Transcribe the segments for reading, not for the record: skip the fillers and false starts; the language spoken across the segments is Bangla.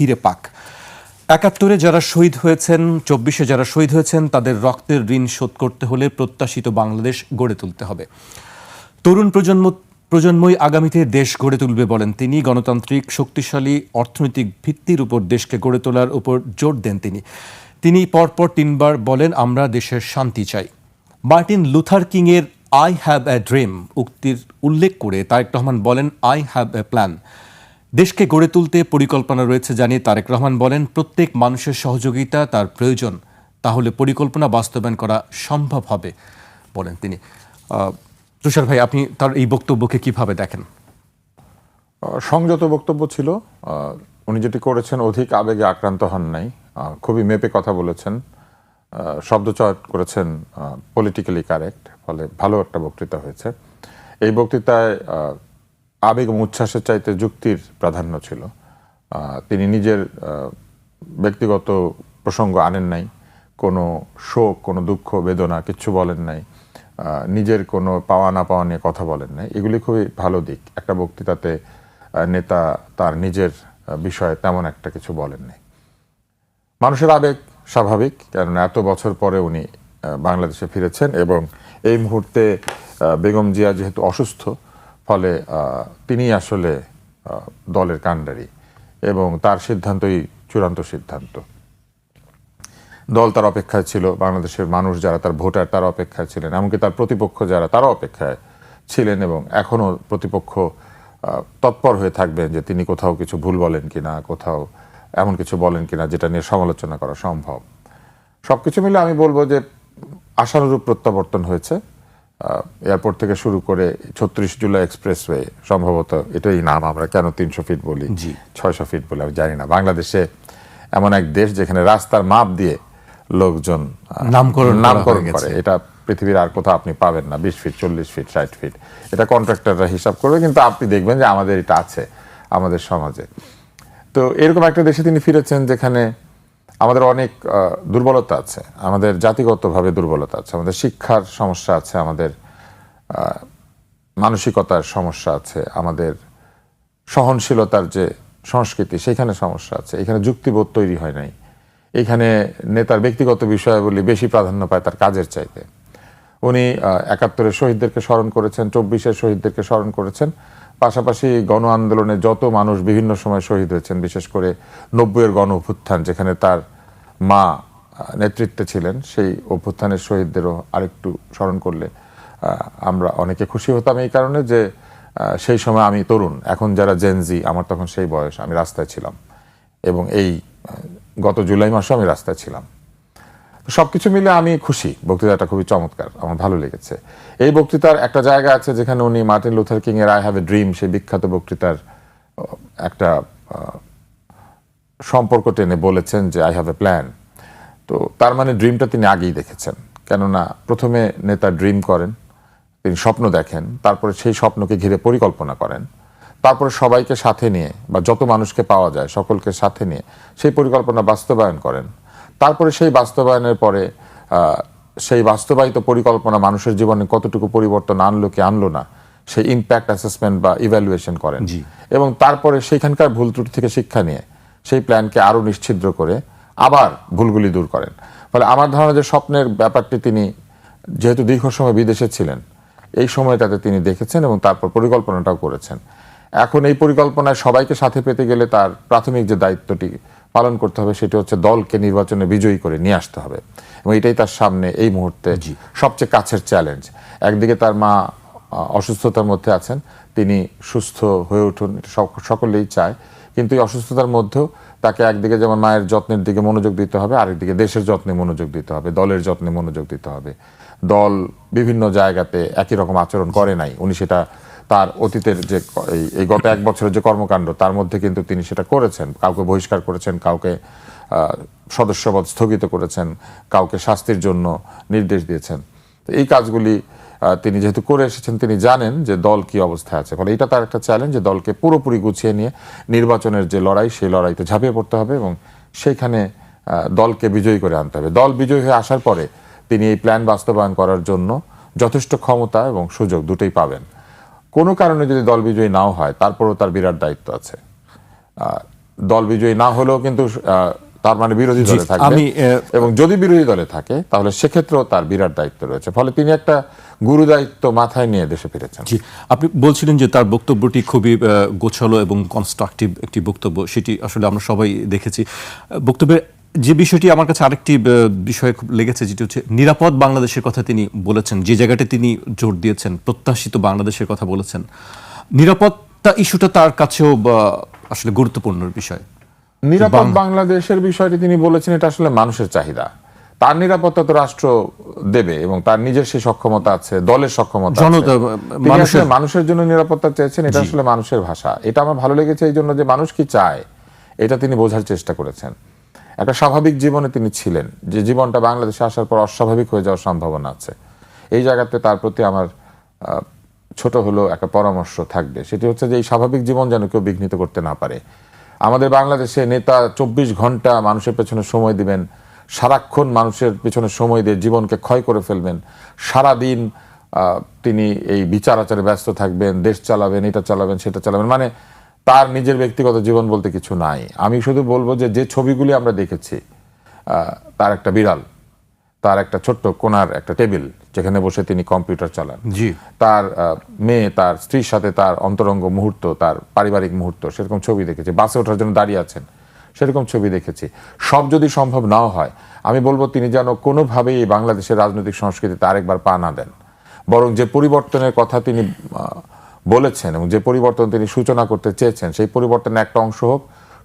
ফিরে পাক। ৭১-এ যারা শহীদ হয়েছেন, ২৪-এ যারা শহীদ হয়েছেন, তাদের রক্তের ঋণ শোধ করতে হলে প্রত্যাশিত বাংলাদেশ গড়ে তুলতে হবে। তরুণ প্রজন্মই আগামীতে দেশ গড়ে তুলবে বলেন তিনি। গণতান্ত্রিক, শক্তিশালী, অর্থনৈতিক ভিত্তির উপর দেশকে গড়ে তোলার উপর জোর দেন তিনি পরপর ৩বার বলেন, আমরা দেশের শান্তি চাই। মার্টিন লুথার কিংয়ের আই হ্যাভ এ ড্রিম উক্তির উল্লেখ করে তারেক রহমান বলেন, আই হ্যাভ এ প্ল্যান। দেশকে গড়ে তুলতে পরিকল্পনা রয়েছে জানিয়ে তারেক রহমান বলেন, প্রত্যেক মানুষের সহযোগিতা তার প্রয়োজন, তাহলে পরিকল্পনা বাস্তবায়ন করা সম্ভব হবে বলেন তিনি। তুষার ভাই, আপনি তার এই বক্তব্যকে কিভাবে দেখেন? সংযত বক্তব্য ছিল। উনি যেটি করেছেন, অধিক আবেগে আক্রান্ত হন নাই, খুবই মেপে কথা বলেছেন, শব্দচয়ন করেছেন পলিটিক্যালি কারেক্ট, ফলে ভালো একটা বক্তৃতা হয়েছে। এই বক্তৃতায় আবেগ এবং উচ্ছ্বাসের চাইতে যুক্তির প্রাধান্য ছিল। তিনি নিজের ব্যক্তিগত প্রসঙ্গ আনেন নাই, কোনো শোক, কোনো দুঃখ বেদনা কিচ্ছু বলেন নাই, নিজের কোনো পাওয়া না পাওয়া নিয়ে কথা বলেন নাই। এগুলি খুবই ভালো দিক। একটা বক্তৃতাতে নেতা তার নিজের বিষয়ে তেমন একটা কিছু বলেন নাই। মানুষের আবেগ স্বাভাবিক, কেননা এত বছর পরে উনি বাংলাদেশে ফিরেছেন এবং এই মুহূর্তে বেগম জিয়া যেহেতু অসুস্থ, ফলে তিনি আসলে দলের কাণ্ডারি এবং তার সিদ্ধান্তই চূড়ান্ত সিদ্ধান্ত। দল তার অপেক্ষায় ছিল, বাংলাদেশের মানুষ যারা তার ভোটার তারা অপেক্ষায় ছিলেন, এমনকি তার প্রতিপক্ষ যারা তারা অপেক্ষায় ছিলেন এবং এখনও প্রতিপক্ষ তৎপর হয়ে থাকবেন যে তিনি কোথাও কিছু ভুল বলেন কিনা, কোথাও এমন কিছু বলেন কিনা যেটা নিয়ে সমালোচনা করা সম্ভব। সবকিছু মিলে আমি বলবো যে আশানুরূপ প্রত্যাবর্তন হয়েছে। এয়ারপোর্ট থেকে শুরু করে ৩৬ জুলাই এক্সপ্রেসওয়ে, সম্ভবত এটাই নাম, আমরা কেন ৩০০ ফিট বলি, ৬০০ ফিট বলে আমি জানি না। বাংলাদেশে এমন এক দেশ যেখানে রাস্তার মাপ দিয়ে লোকজন নামকরণ করে, এটা পৃথিবীর আর কোথাও আপনি পাবেন না। ২০ ফিট, ৪০ ফিট, ৬০ ফিট, এটা কন্ট্রাক্টররা হিসাব করবে, কিন্তু আপনি দেখবেন যে আমাদের এটা আছে আমাদের সমাজে। তো এরকম একটা দেশে তিনি ফিরেছেন যেখানে আমাদের অনেক দুর্বলতা আছে, আমাদের জাতিগতভাবে দুর্বলতা আছে, আমাদের শিক্ষার সমস্যা আছে, আমাদের মানসিকতার সমস্যা আছে, আমাদের সহনশীলতার যে সংস্কৃতি সেখানে সমস্যা আছে। এখানে যুক্তিবোধ তৈরি হয় নাই। এখানে নেতার ব্যক্তিগত বিষয়াবলী বেশি প্রাধান্য পায় তার কাজের চাইতে। উনি ৭১-এর শহীদদেরকে স্মরণ করেছেন, ২৪-এর শহীদদেরকে স্মরণ করেছেন, পাশাপাশি গণ আন্দোলনে যত মানুষ বিভিন্ন সময় শহীদ হয়েছেন, বিশেষ করে ৯০-এর গণ অভ্যুত্থান যেখানে তার মা নেতৃত্বে ছিলেন, সেই অভ্যুত্থানের শহীদদেরও আরেকটু স্মরণ করলে আমরা অনেকে খুশি হতাম। এই কারণে যে সেই সময় আমি তরুণ, এখন যারা জেনজি, আমার তখন সেই বয়স, আমি রাস্তায় ছিলাম এবং এই গত জুলাই মাসে আমি রাস্তায় ছিলাম। সবকিছু মিলে আমি খুশি। বক্তৃতাটা খুবই চমৎকার, আমার ভালো লেগেছে। এই বক্তৃতার একটা জায়গা আছে যেখানে উনি মার্টিন লুথার কিং এর আই হ্যাভ এ ড্রিম, সেই বিখ্যাত বক্তৃতার একটা সম্পর্ক টেনে বলেছেন যে আই হ্যাভ এ প্ল্যান। তো তার মানে ড্রিমটা তিনি আগেই দেখেছেন, কেননা প্রথমে নেতা ড্রিম করেন, তিনি স্বপ্ন দেখেন, তারপরে সেই স্বপ্নকে ঘিরে পরিকল্পনা করেন, তারপরে সবাইকে সাথে নিয়ে বা যত মানুষকে পাওয়া যায় সকলকে সাথে নিয়ে সেই পরিকল্পনা বাস্তবায়ন করেন। তারপরে সেই বাস্তবায়নের পরে সেই বাস্তবায়িত পরিকল্পনা মানুষের জীবনে কতটুকু পরিবর্তন আনলো কি আনলো না, সেই ইম্প্যাক্ট অ্যাসেসমেন্ট বা ইভ্যালুয়েশন করেন এবং তারপরে সেইখানকার ভুল ত্রুটি থেকে শিক্ষা নিয়ে সেই প্ল্যানকে আরও নিশ্ছিদ্র করে আবার ভুলগুলি দূর করেন। ফলে আমার ধারণা যে স্বপ্নের ব্যাপারটি তিনি যেহেতু দীর্ঘ সময় বিদেশে ছিলেন, এই সময়টাতে তিনি দেখেছেন এবং তারপর পরিকল্পনাটাও করেছেন। এখন এই পরিকল্পনায় সবাইকে সাথে পেতে গেলে তার প্রাথমিক যে দায়িত্বটি পালন করতে হবে সেটি হচ্ছে দলকে নির্বাচনে বিজয়ী করে নিয়ে আসতে হবে এবং এটাই তার সামনে এই মুহূর্তে সবচেয়ে কাছের চ্যালেঞ্জ। একদিকে তার মা অসুস্থতার মধ্যে আছেন, তিনি সুস্থ হয়ে উঠুন, সকলেই চায়, কিন্তু এই অসুস্থতার মধ্যেও তাকে একদিকে যেমন মায়ের যত্নের দিকে মনোযোগ দিতে হবে, আরেকদিকে দেশের যত্নে মনোযোগ দিতে হবে, দলের যত্নে মনোযোগ দিতে হবে। দল বিভিন্ন জায়গাতে একই রকম আচরণ করে নাই, উনি সেটা তার অতীতের যে এই গত ১ বছরের যে কর্মকাণ্ড তার মধ্যে কিন্তু তিনি সেটা করেছেন। কাউকে বহিষ্কার করেছেন, কাউকে সদস্যপদ স্থগিত করেছেন, কাউকে শাস্তির জন্য নির্দেশ দিয়েছেন। তো এই কাজগুলি তিনি যেহেতু করে এসেছেন, তিনি জানেন যে দল কি অবস্থায় আছে। ফলে এটা তার একটা চ্যালেঞ্জ যে দলকে পুরোপুরি গুছিয়ে নিয়ে নির্বাচনের যে লড়াই, সেই লড়াইতে ঝাঁপিয়ে পড়তে হবে এবং সেইখানে দলকে বিজয়ী করে আনতে হবে। দল বিজয়ী হয়ে আসার পরে তিনি এই প্ল্যান বাস্তবায়ন করার জন্য যথেষ্ট ক্ষমতা এবং সুযোগ দুটোই পাবেন। কোনো কারণে যদি দল বিজয়ী নাও হয়, তারপরেও তার বিরাট দায়িত্ব আছে। দল বিজয়ী না হলেও কিন্তু তার মানে বিরোধী দলে থাকবে, আমি এবং যদি বিরোধী দলে থাকে তাহলে সেক্ষেত্রেও তার বিরাট দায়িত্ব রয়েছে। ফলে তিনি একটা গুরু দায়িত্ব মাথায় নিয়ে দেশে ফিরেছেন। জি, আপনি বলছিলেন যে তার বক্তব্যটি খুবই গোছালো এবং কনস্ট্রাকটিভ একটি বক্তব্য, সেটি আসলে আমরা সবাই দেখেছি। বক্তব্যের যে বিষয়টি আমার কাছে আরেকটি বিষয় খুব লেগেছে, যেটি হচ্ছে নিরাপদ বাংলাদেশের কথা তিনি বলেছেন, যে জায়গাটি তিনি জোর দিয়েছেন, প্রত্যাশিত বাংলাদেশের কথা বলেছেন। নিরাপত্তা ইস্যুটা তার কাছেও আসলে গুরুত্বপূর্ণ বিষয়। নিরাপদ বাংলাদেশের বিষয়টি তিনি বলেছেন, এটা আসলে মানুষের চাহিদা। তার নিরাপত্তা তো রাষ্ট্র দেবে এবং তার নিজের সেই সক্ষমতা আছে, দলের সক্ষমতা আছে। তিনি আসলে মানুষের জন্য নিরাপত্তা চেয়েছেন, এটা আসলে মানুষের ভাষা। এটা আমার ভালো লেগেছে এই জন্য যে মানুষ কি চায় এটা তিনি বোঝার চেষ্টা করেছেন। একটা স্বাভাবিক জীবনে তিনি ছিলেন, যে জীবনটা বাংলাদেশে আসার পর অস্বাভাবিক হয়ে যাওয়ার সম্ভাবনা আছে। এই জায়গাতে তার প্রতি আমার ছোট হলেও একটা পরামর্শ থাকবে, সেটি হচ্ছে যে এই স্বাভাবিক জীবন যেন কেউ বিঘ্নিত করতে না পারে। আমাদের বাংলাদেশে নেতা 24 ঘন্টা মানুষের পেছনে সময় দিবেন, সারাক্ষণ মানুষের পেছনে সময় দিয়ে জীবনকে ক্ষয় করে ফেলবেন, সারাদিন তিনি এই বিচার আচারে ব্যস্ত থাকবেন, দেশ চালাবেন, এটা চালাবেন, সেটা চালাবেন, মানে তার নিজের ব্যক্তিগত জীবন বলতে কিছু নাই। আমি শুধু বলবো যে যে ছবিগুলি আমরা দেখেছি, তার একটা বিড়াল, তার একটা ছোট্ট কোণার একটা টেবিল যেখানে বসে তিনি কম্পিউটার চালান, তার মেয়ে, তার স্ত্রীর সাথে তার অন্তরঙ্গ মুহূর্ত, তার পারিবারিক মুহূর্ত, সেরকম ছবি দেখেছি। বাসে ওঠার জন্য দাঁড়িয়ে আছেন, সেরকম ছবি দেখেছি। সব যদি সম্ভব নাও হয়, আমি বলবো তিনি যেন কোনোভাবেই বাংলাদেশের রাজনৈতিক সংস্কৃতিতে আরেকবার পা না দেন, বরং যে পরিবর্তনের কথা তিনি বলেছেন এবং যে পরিবর্তন তিনি সূচনা করতে চেয়েছেন, সেই পরিবর্তনের একটা অংশ হোক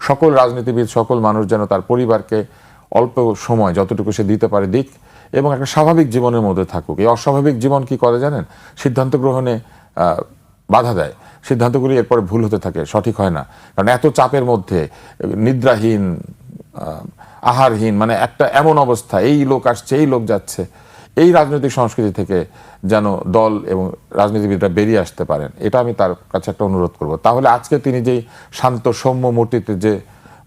সকল রাজনীতিবিদ, সকল মানুষ যেন তার পরিবারকে অল্প সময় যতটুকু সে দিতে পারে দিক, এবং একটা স্বাভাবিক জীবনের মধ্যে থাকুক। এই অস্বাভাবিক জীবন কি করে জানেন? সিদ্ধান্ত গ্রহণে বাধা দেয়, সিদ্ধান্তগুলি এরপরে ভুল হতে থাকে, সঠিক হয় না। কারণ এত চাপের মধ্যে নিদ্রাহীন, আহারহীন, মানে একটা এমন অবস্থা, এই লোক আসছে, এই লোক যাচ্ছে, এই রাজনৈতিক সংস্কৃতি থেকে যেন দল এবং রাজনীতিবিদরা বেরিয়ে আসতে পারেন, এটা আমি তার কাছে একটা অনুরোধ করব। তাহলে আজকে তিনি যেই শান্ত সৌম্য মূর্তিতে যে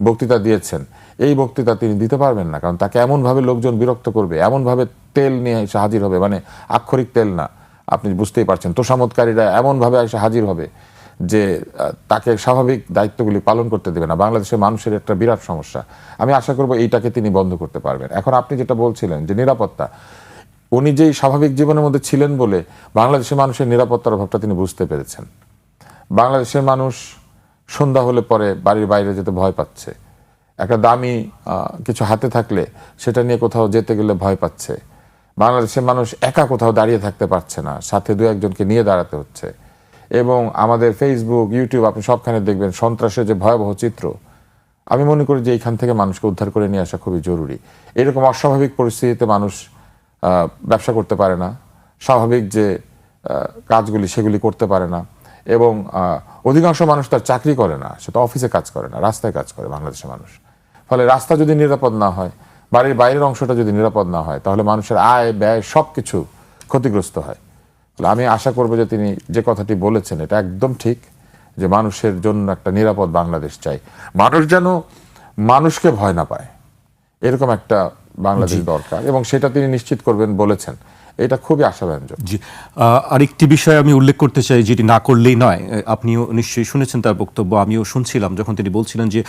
বক্তৃতা দিয়েছেন, এই বক্তৃতা তিনি দিতে পারবেন না, কারণ তাকে এমনভাবে লোকজন বিরক্ত করবে, এমনভাবে তেল নিয়ে এসে হাজির হবে, মানে আক্ষরিক তেল না, আপনি বুঝতেই পারছেন, তোষামতকারীরা এমনভাবে এসে হাজির হবে যে তাকে স্বাভাবিক দায়িত্বগুলি পালন করতে দেবে না। বাংলাদেশের মানুষের একটা বিরাট সমস্যা। আমি আশা করব এইটাকে তিনি বন্ধ করতে পারবেন। এখন আপনি যেটা বলছিলেন যে নিরাপত্তা, উনি যেই স্বাভাবিক জীবনের মধ্যে ছিলেন বলে বাংলাদেশের মানুষের নিরাপত্তার অভাবটা তিনি বুঝতে পেরেছেন। বাংলাদেশের মানুষ সন্ধ্যা হলে পরে বাড়ির বাইরে যেতে ভয় পাচ্ছে, একটা দামি কিছু হাতে থাকলে সেটা নিয়ে কোথাও যেতে গেলে ভয় পাচ্ছে। বাংলাদেশের মানুষ একা কোথাও দাঁড়িয়ে থাকতে পারছে না, সাথে দু একজনকে নিয়ে দাঁড়াতে হচ্ছে। এবং আমাদের ফেসবুক, ইউটিউব, আপনি সবখানে দেখবেন সন্ত্রাসের যে ভয়াবহ চিত্র। আমি মনে করি যে এইখান থেকে মানুষকে উদ্ধার করে নিয়ে আসা খুবই জরুরি। এরকম অস্বাভাবিক পরিস্থিতিতে মানুষ ব্যবসা করতে পারে না, স্বাভাবিক যে কাজগুলি সেগুলি করতে পারে না, এবং অধিকাংশ মানুষ তার চাকরি করে না, সে তো অফিসে কাজ করে না, রাস্তায় কাজ করে বাংলাদেশের মানুষ। ফলে রাস্তা যদি নিরাপদ না হয়, বাড়ির বাইরের অংশটা যদি নিরাপদ না হয়, তাহলে মানুষের আয় ব্যয় সব কিছু ক্ষতিগ্রস্ত হয়। আমি আশা করব যে তিনি যে কথাটি বলেছেন এটা একদম ঠিক, যে মানুষের জন্য একটা নিরাপদ বাংলাদেশ চাই, মানুষ যেন মানুষকে ভয় না পায়, এরকম একটা বাংলাদেশ দরকার, এবং সেটা তিনি নিশ্চিত করবেন বলেছেন। এটা খুবই আশাব্যঞ্জক। জি, আরেকটি বিষয় আমি উল্লেখ করতে চাই, যেটি না করলেই নয়। আপনিও নিশ্চয়ই শুনেছেন তার বক্তব্য, আমিও শুনছিলাম যখন তিনি বলছিলেন যে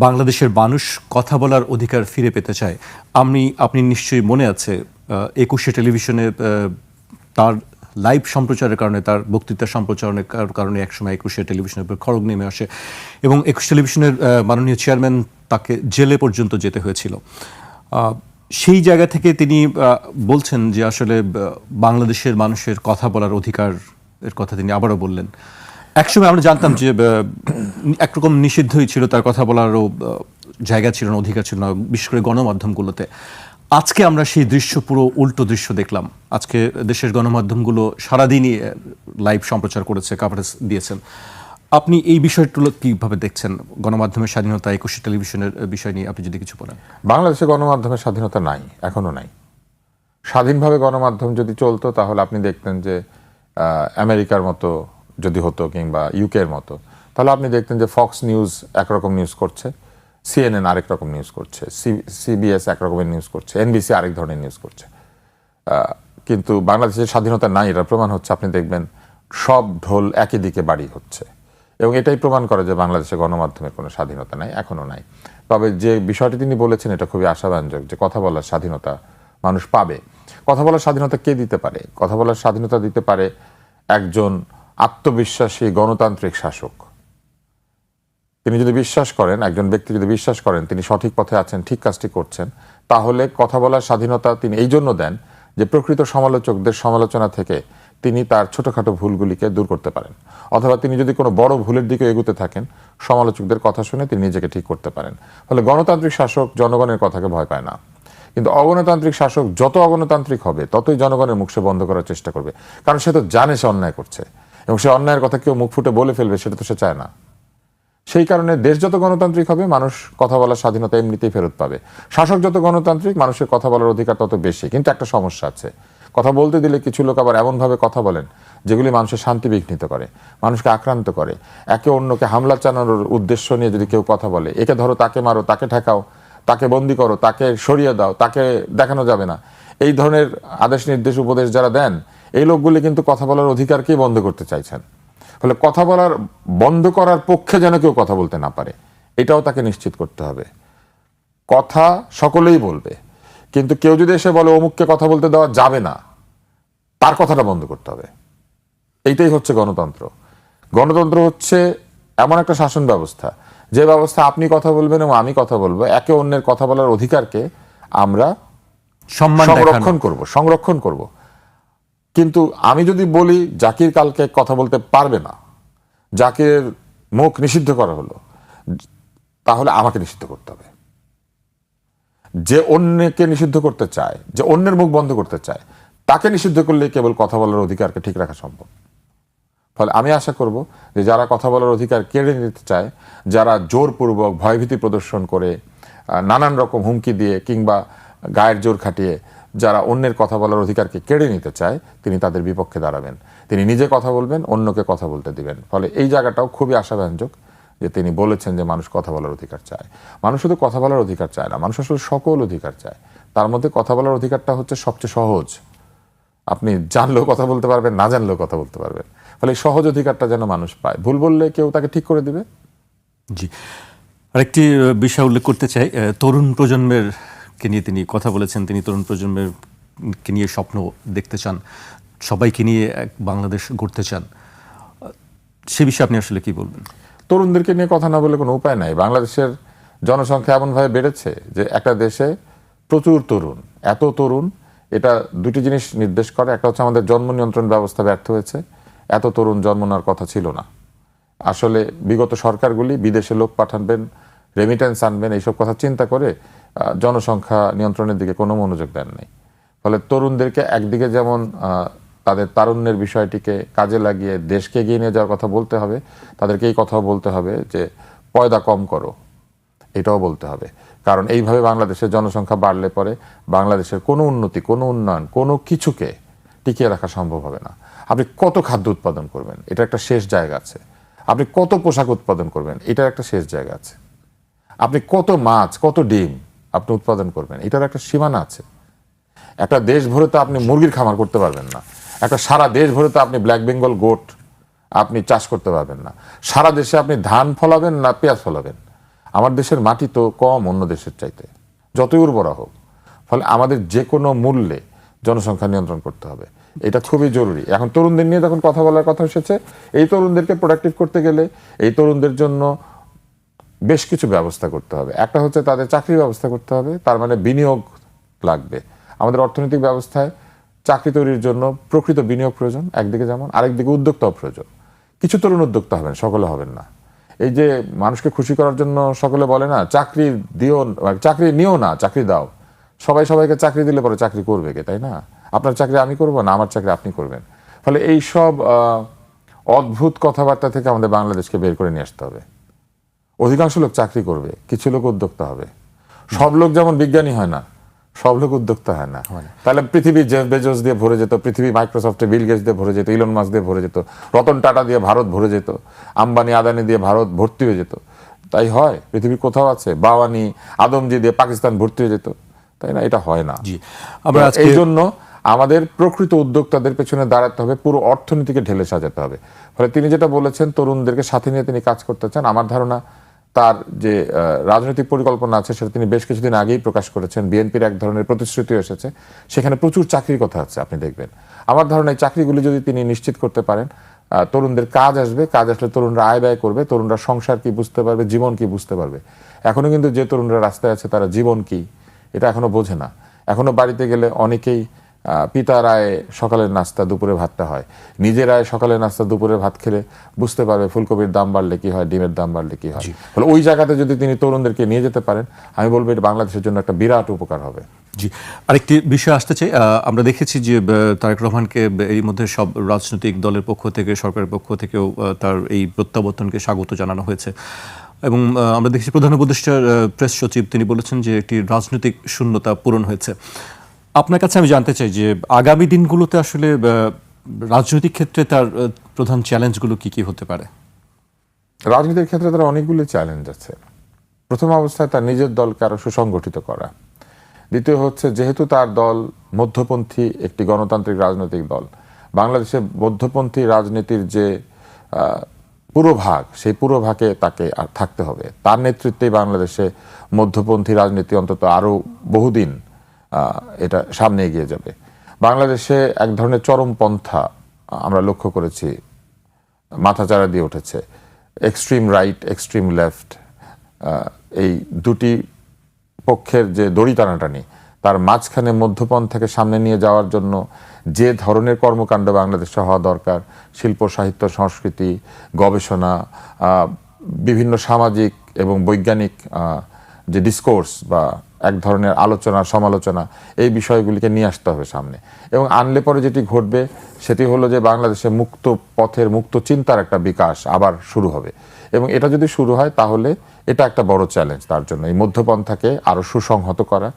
বাংলাদেশের মানুষ কথা বলার অধিকার ফিরে পেতে চায়। আপনি নিশ্চয়ই মনে আছে 21শে টেলিভিশনে তার লাইভ সম্প্রচারের কারণে, তার বক্তৃতা সম্প্রচারের কারণে একসময় 21শে টেলিভিশনের উপর খড়গ নেমে আসে এবং 21 টেলিভিশনের মাননীয় চেয়ারম্যান তাকে জেলে পর্যন্ত যেতে হয়েছিল। সেই জায়গা থেকে তিনি বলছেন যে আসলে বাংলাদেশের মানুষের কথা বলার অধিকার এর কথা তিনি আবারও বললেন। একসময় আমরা জানতাম যে একরকম নিষিদ্ধই ছিল, তার কথা বলারও জায়গা ছিল না, অধিকার ছিল না, বিশেষ করে গণমাধ্যমগুলোতে। আজকে আমরা সেই দৃশ্য, পুরো উল্টো দৃশ্য দেখলাম। আজকে দেশের গণমাধ্যমগুলো সারাদিনই লাইভ সম্প্রচার করেছে, কাভারেজ দিয়েছেন। আপনি এই বিষয়গুলো কিভাবে দেখছেন? গণমাধ্যমের স্বাধীনতা, 21শে টেলিভিশনের বিষয় নিয়ে আপনি যদি কিছু বলেন। বাংলাদেশে গণমাধ্যমের স্বাধীনতা নাই, এখনো নাই। স্বাধীনভাবে গণমাধ্যম যদি চলতো তাহলে আপনি দেখতেন যে আমেরিকার মতো যদি হতো, কিংবা ইউকের মতো, তাহলে আপনি দেখতেন যে ফক্স নিউজ একরকম নিউজ করছে, সিএনএন আরেক রকম নিউজ করছে, সিবিএস এক রকমের নিউজ করছে, এনবিসি আরেক ধরনের নিউজ করছে। কিন্তু বাংলাদেশের স্বাধীনতা নাই, এটার প্রমাণ হচ্ছে আপনি দেখবেন সব ঢোল একই দিকে বাড়ি হচ্ছে। এবং এটাই প্রমাণ করে যে বাংলাদেশে গণমাধ্যমের কোনো স্বাধীনতা নাই, এখনো নাই। তবে যে বিষয়টি তিনি বলেছেন এটা খুবই আশাব্যঞ্জক, যে কথা বলার স্বাধীনতা মানুষ পাবে। কথা বলার স্বাধীনতা কে দিতে পারে? কথা বলার স্বাধীনতা দিতে পারে একজন আত্মবিশ্বাসী গণতান্ত্রিক শাসক। তিনি যদি বিশ্বাস করেন, একজন ব্যক্তি যদি বিশ্বাস করেন তিনি সঠিক পথে আছেন, ঠিক কাজটি করছেন, তাহলে কথা বলার স্বাধীনতা তিনি এই জন্য দেন যে প্রকৃত সমালোচকদের সমালোচনা থেকে তিনি তার ছোটখাটো ভুলগুলিকে দূর করতে পারেন, অথবা তিনি যদি কোনো বড় ভুলের দিকে এগোতে থাকেন সমালোচকদের কথা শুনে তিনি নিজেকে ঠিক করতে পারেন। ফলে গণতান্ত্রিক শাসক জনগণের কথাকে ভয় পায় না। কিন্তু অগণতান্ত্রিক শাসক যত অগণতান্ত্রিক হবে ততই জনগণের মুখ সে বন্ধ করার চেষ্টা করবে, কারণ সে তো জানে সে অন্যায় করছে এবং সে অন্যায়ের কথা কেউ মুখ ফুটে বলে ফেলবে সেটা তো সে চায় না। সেই কারণে দেশ যত গণতান্ত্রিক হবে মানুষ কথা বলার স্বাধীনতা এমনিতেই ফেরত পাবে। শাসক যত গণতান্ত্রিক মানুষের কথা বলার অধিকার তত বেশি। কিন্তু একটা সমস্যা আছে, কথা বলতে দিলে কিছু লোক আবার এমনভাবে কথা বলেন যেগুলি মানুষের শান্তি বিঘ্নিত করে, মানুষকে আক্রান্ত করে। একে অন্যকে হামলা চালানোর উদ্দেশ্য নিয়ে যদি কেউ কথা বলে, একে ধরো, তাকে মারো, তাকে ঠেকাও, তাকে বন্দি করো, তাকে সরিয়ে দাও, তাকে দেখানো যাবে না, এই ধরনের আদেশ নির্দেশ উপদেশ যারা দেন, এই লোকগুলি কিন্তু কথা বলার অধিকারকেই বন্ধ করতে চাইছেন। ফলে কথা বলার বন্ধ করার পক্ষে যেন কেউ কথা বলতে না পারে, এটাও তাকে নিশ্চিত করতে হবে। কথা সকলেই বলবে, কিন্তু কেউ যদি এসে বলে অমুককে কথা বলতে দেওয়া যাবে না, তার কথাটা বন্ধ করতে হবে। এইটাই হচ্ছে গণতন্ত্র। গণতন্ত্র হচ্ছে এমন একটা শাসন ব্যবস্থা, যে ব্যবস্থা আপনি কথা বলবেন এবং আমি কথা বলবো, একে অন্যের কথা বলার অধিকারকে আমরা সংরক্ষণ করব। কিন্তু আমি যদি বলি জাকির কালকে কথা বলতে পারবে না, জাকির মুখ নিষিদ্ধ করা হলো, তাহলে আমাকে নিষিদ্ধ করতে হবে। যে অন্যকে নিষিদ্ধ করতে চায়, যে অন্যের মুখ বন্ধ করতে চায়, তাকে নিষিদ্ধ করলে কেবল কথা বলার অধিকারকে ঠিক রাখা সম্ভব। ফলে আমি আশা করব যে যারা কথা বলার অধিকার কেড়ে নিতে চায়, যারা জোরপূর্বক ভয়ভীতি প্রদর্শন করে, নানান রকম হুমকি দিয়ে কিংবা গায়ের জোর খাটিয়ে যারা অন্যের কথা বলার অধিকারকে কেড়ে নিতে চায়, তিনি তাদের বিপক্ষে দাঁড়াবেন। তিনি নিজে কথা বলবেন, অন্যকে কথা বলতে দিবেন। ফলে এই জায়গাটাও খুবই আশাব্যঞ্জক যে তিনি বলেছেন যে মানুষ কথা বলার অধিকার চায়। মানুষ শুধু কথা বলার অধিকার চায় না, মানুষ আসলে সকল অধিকার চায়। তার মধ্যে কথা বলার অধিকারটা হচ্ছে সবচেয়ে সহজ। আপনি জানলেও কথা বলতে পারবেন, না জানলেও কথা বলতে পারবেন। ফলে এই সহজ অধিকারটা যেন মানুষ পায়। ভুল বললে কেউ তাকে ঠিক করে দিবে। জি, আরেকটি বিষয় উল্লেখ করতে চাই। তরুণ প্রজন্মের কে নিয়ে তিনি কথা বলেছেন। তিনি তরুণ প্রজন্মের কে নিয়ে স্বপ্ন দেখতে চান, সবাইকে নিয়ে এক বাংলাদেশ গড়তে চান। সে বিষয়ে আপনি আসলে কি বলবেন? তরুণদেরকে নিয়ে কথা না বলে কোনো উপায় নাই। বাংলাদেশের জনসংখ্যা এমনভাবে বেড়েছে যে একটা দেশে প্রচুর তরুণ, এত তরুণ, এটা দুটি জিনিস নির্দেশ করে। একটা হচ্ছে আমাদের জন্ম নিয়ন্ত্রণ ব্যবস্থা ব্যর্থ হয়েছে, এত তরুণ জন্ম নেওয়ার কথা ছিল না। আসলে বিগত সরকারগুলি বিদেশে লোক পাঠাবেন, রেমিটেন্স আনবেন, এইসব কথা চিন্তা করে জনসংখ্যা নিয়ন্ত্রণের দিকে কোনো মনোযোগ দেন নাই। ফলে তরুণদেরকে একদিকে যেমন তাদের তারুণ্যের বিষয়টিকে কাজে লাগিয়ে দেশকে এগিয়ে নিয়ে যাওয়ার কথা বলতে হবে, তাদেরকে এই কথাও বলতে হবে যে পয়দা কম করো, এটাও বলতে হবে। কারণ এইভাবে বাংলাদেশের জনসংখ্যা বাড়লে পরে বাংলাদেশের কোনো উন্নতি, কোনো উন্নয়ন, কোনো কিছুকে টিকিয়ে রাখা সম্ভব হবে না। আপনি কত খাদ্য উৎপাদন করবেন, এটা একটা শেষ জায়গা আছে। আপনি কত পোশাক উৎপাদন করবেন, এটার একটা শেষ জায়গা আছে। আপনি কত মাছ, কত ডিম আপনি উৎপাদন করবেন, এটার একটা সীমানা আছে। একটা দেশ ভরে তো আপনি মুরগির খামার করতে পারবেন না। একটা সারা দেশ ভরে তো আপনি ব্ল্যাক বেঙ্গল গোট আপনি চাষ করতে পারবেন না। সারা দেশে আপনি ধান ফলাবেন না পেঁয়াজ ফলাবেন। আমার দেশের মাটি তো কম অন্য দেশের চাইতে, যতই উর্বরা হোক। ফলে আমাদের যে কোনো মূল্যে জনসংখ্যা নিয়ন্ত্রণ করতে হবে, এটা খুবই জরুরি। এখন তরুণদের নিয়ে যখন কথা বলার কথা এসেছে, এই তরুণদেরকে প্রোডাক্টিভ করতে গেলে এই তরুণদের জন্য বেশ কিছু ব্যবস্থা করতে হবে। একটা হচ্ছে তাদের চাকরির ব্যবস্থা করতে হবে, তার মানে বিনিয়োগ লাগবে। আমাদের অর্থনৈতিক ব্যবস্থায় চাকরি তৈরির জন্য প্রকৃত বিনিয়োগ প্রয়োজন একদিকে, যেমন আরেকদিকে উদ্যোক্তাও প্রয়োজন। কিছু তরুণ উদ্যোক্তা হবেন, সকলে হবেন না। এই যে মানুষকে খুশি করার জন্য সকলে বলে না চাকরি দিও, চাকরি নিও না, চাকরি দাও। সবাই সবাইকে চাকরি দিলে পরে চাকরি করবে কে, তাই না? আপনার চাকরি আমি করবো না, আমার চাকরি আপনি করবেন। ফলে এই সব অদ্ভুত কথাবার্তা থেকে আমাদের বাংলাদেশকে বের করে নিয়ে আসতে হবে। অধিকাংশ লোক চাকরি করবে, কিছু লোক উদ্যোক্তা হবে। সব লোক যেমন বিজ্ঞানী হয় না, সব লোক উদ্যোক্তা হয় না। তাহলে পৃথিবী জেফ বেজোস দিয়ে ভরে যেত, পৃথিবী মাইক্রোসফটে বিল গেটস দিয়ে ভরে যেত, ইলন মাস্ক দিয়ে ভরে যেত, রতন টাটা দিয়ে ভারত ভরে যেত, আম্বানি আদানি দিয়ে ভারত ভর্তি হয়ে যেত। তাই হয়? পৃথিবীর কোথাও আছে বাওয়ানি আদমজি দিয়ে পাকিস্তান ভর্তি হয়ে যেত? তাই না? এটা হয় না। আমরা এই জন্য আমাদের প্রকৃত উদ্যোক্তাদের পেছনে দাঁড়াতে হবে, পুরো অর্থনীতিকে ঢেলে সাজাতে হবে। ফলে তিনি যেটা বলেছেন, তরুণদেরকে সাথে নিয়ে তিনি কাজ করতে চান। আমার ধারণা তার যে রাজনৈতিক পরিকল্পনা আছে সেটা তিনি বেশ কিছুদিন আগেই প্রকাশ করেছেন। বিএনপির এক ধরনের প্রতিশ্রুতি এসেছে, সেখানে প্রচুর চাকরির কথা আছে, আপনি দেখবেন। আমার ধারণা এই চাকরিগুলি যদি তিনি নিশ্চিত করতে পারেন, তরুণদের কাজ আসবে, কাজ আসলে তরুণরা আয় ব্যয় করবে, তরুণরা সংসার কি বুঝতে পারবে, জীবন কি বুঝতে পারবে। এখনো কিন্তু যে তরুণরা রাস্তায় আছে তারা জীবন কি এটা এখনো বোঝে না। এখনো বাড়িতে গেলে অনেকেই পিতার আয়ে সকালের নাস্তা দুপুরে ভাতটা হয়, নিজের আয়ে সকালের নাস্তা দুপুরে ভাত খেলে বুঝতে পারবে ফুলকপির দাম বাড়লে কি হয়, ডিমের দাম বাড়লে কি হয়। ফলে ওই জায়গাতে যদি তিনি তরুণদেরকে নিয়ে যেতে পারেন, আমি বলবো এটা বাংলাদেশের জন্য একটা বিরাট উপকার হবে। জি, আরেকটি বিষয় আসতে চাই। আমরা দেখেছি যে তারেক রহমানকে এই মধ্যে সব রাজনৈতিক দলের পক্ষ থেকে, সরকারের পক্ষ থেকেও তার এই প্রত্যাবর্তনকে স্বাগত জানানো হয়েছে এবং আমরা দেখেছি প্রধান উপদেষ্টার প্রেস সচিব তিনি বলেছেন যে একটি রাজনৈতিক শূন্যতা পূরণ হয়েছে। আপনার কাছে আমি জানতে চাই যে আগামী দিনগুলোতে আসলে রাজনৈতিক ক্ষেত্রে তার প্রধান চ্যালেঞ্জগুলো কি কি হতে পারে? রাজনীতির ক্ষেত্রে তার অনেকগুলো চ্যালেঞ্জ আছে। প্রথম অবস্থায় তার নিজের দলকে আরো সুসংগঠিত করা। দ্বিতীয় হচ্ছে, যেহেতু তার দল মধ্যপন্থী একটি গণতান্ত্রিক রাজনৈতিক দল, বাংলাদেশে মধ্যপন্থী রাজনীতির যে পুরো ভাগ, সেই পুরো ভাগে তাকে আর থাকতে হবে। তার নেতৃত্বেই বাংলাদেশে মধ্যপন্থী রাজনীতি অন্তত আরো বহুদিন এটা সামনে এগিয়ে যাবে। বাংলাদেশে এক ধরনের চরমপন্থা আমরা লক্ষ্য করেছি মাথাচাড়া দিয়ে উঠেছে। এক্সট্রিম রাইট, এক্সট্রিম লেফট, এই দুটি পক্ষের যে দড়ি টানাটানি, তার মাঝখানে মধ্যপন্থাকে সামনে নিয়ে যাওয়ার জন্য যে ধরনের কর্মকাণ্ড বাংলাদেশে হওয়া দরকার, শিল্প, সাহিত্য, সংস্কৃতি, গবেষণা, বিভিন্ন সামাজিক এবং বৈজ্ঞানিক যে ডিসকোর্স বা এক ধরনের আলোচনা, সমালোচনা, এই বিষয়গুলিকে নিয়ে আসতে হবে সামনে। এবং আনলে পরে যেটি ঘটবে সেটি হলো যে বাংলাদেশে মুক্ত পথের, মুক্ত চিন্তার একটা বিকাশ আবার শুরু হবে। এবং এটা যদি শুরু হয় তাহলে এটা একটা বড় চ্যালেঞ্জ তার জন্য, এই মধ্যপন্থাকে আরো সুসংহত করা,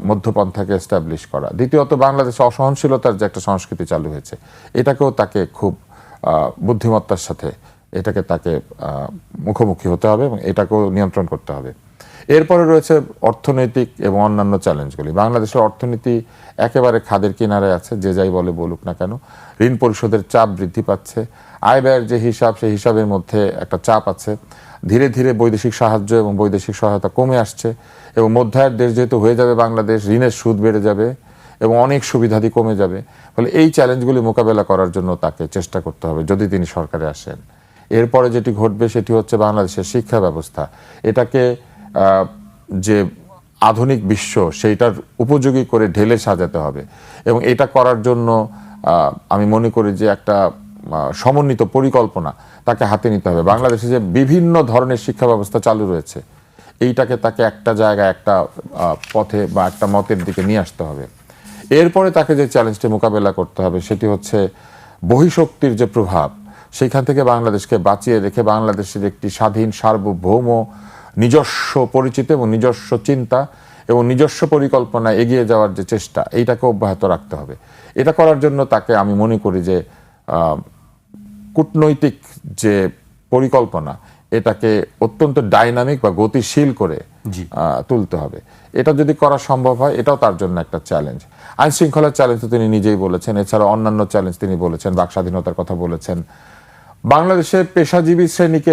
মধ্যপন্থাকে এস্টাবলিশ করা। দ্বিতীয়ত, বাংলাদেশে অসহনশীলতার যে একটা সংস্কৃতি চালু হয়েছে, এটাকেও তাকে খুব বুদ্ধিমত্তার সাথে তাকে মুখোমুখি হতে হবে এবং এটাকেও নিয়ন্ত্রণ করতে হবে। এরপরে রয়েছে অর্থনৈতিক এবং অন্যান্য চ্যালেঞ্জগুলি। বাংলাদেশের অর্থনীতি একেবারে খাদের কিনারে আছে, যে যাই বলুক না কেন। ঋণ পরিশোধের চাপ বৃদ্ধি পাচ্ছে, আয় ব্যয়ের যে হিসাব, সেই হিসাবের মধ্যে একটা চাপ আছে। ধীরে ধীরে বৈদেশিক সাহায্য এবং বৈদেশিক সহায়তা কমে আসছে এবং মধ্যায়ের দেশ যেহেতু হয়ে যাবে বাংলাদেশ, ঋণের সুদ বেড়ে যাবে এবং অনেক সুবিধাদি কমে যাবে। ফলে এই চ্যালেঞ্জগুলি মোকাবেলা করার জন্য তাকে চেষ্টা করতে হবে যদি তিনি সরকারে আসেন। এরপরে যেটি ঘটবে সেটি হচ্ছে বাংলাদেশের শিক্ষা ব্যবস্থা, এটাকে যে আধুনিক বিশ্ব সেইটার উপযোগী করে ঢেলে সাজাতে হবে এবং এটা করার জন্য আমি মনে করি যে একটা সমন্বিত পরিকল্পনা তাকে হাতে নিতে হবে। বাংলাদেশে যে বিভিন্ন ধরনের শিক্ষা ব্যবস্থা চালু রয়েছে, এইটাকে তাকে একটা জায়গায়, একটা পথে বা একটা মতের দিকে নিয়ে আসতে হবে। এরপরে তাকে যে চ্যালেঞ্জটি মোকাবেলা করতে হবে সেটি হচ্ছে বহিঃশক্তির যে প্রভাব, সেইখান থেকে বাংলাদেশকে বাঁচিয়ে রেখে বাংলাদেশের একটি স্বাধীন, সার্বভৌম, নিজস্ব পরিচিতি এবং নিজস্ব চিন্তা এবং নিজস্ব পরিকল্পনা এগিয়ে যাওয়ার যে চেষ্টা, এইটাকে অব্যাহত রাখতে হবে। এটা করার জন্য তাকে আমি মনে করি যে কূটনৈতিক যে পরিকল্পনা, এটাকে অত্যন্ত ডাইনামিক বা গতিশীল করে তুলতে হবে। এটা যদি করা সম্ভব হয়, এটাও তার জন্য একটা চ্যালেঞ্জ। আইন শৃঙ্খলার চ্যালেঞ্জ তো তিনি নিজেই বলেছেন, এছাড়া অন্যান্য চ্যালেঞ্জ তিনি বলেছেন, বাক স্বাধীনতার কথা বলেছেন। বাংলাদেশের পেশাজীবী শ্রেণীকে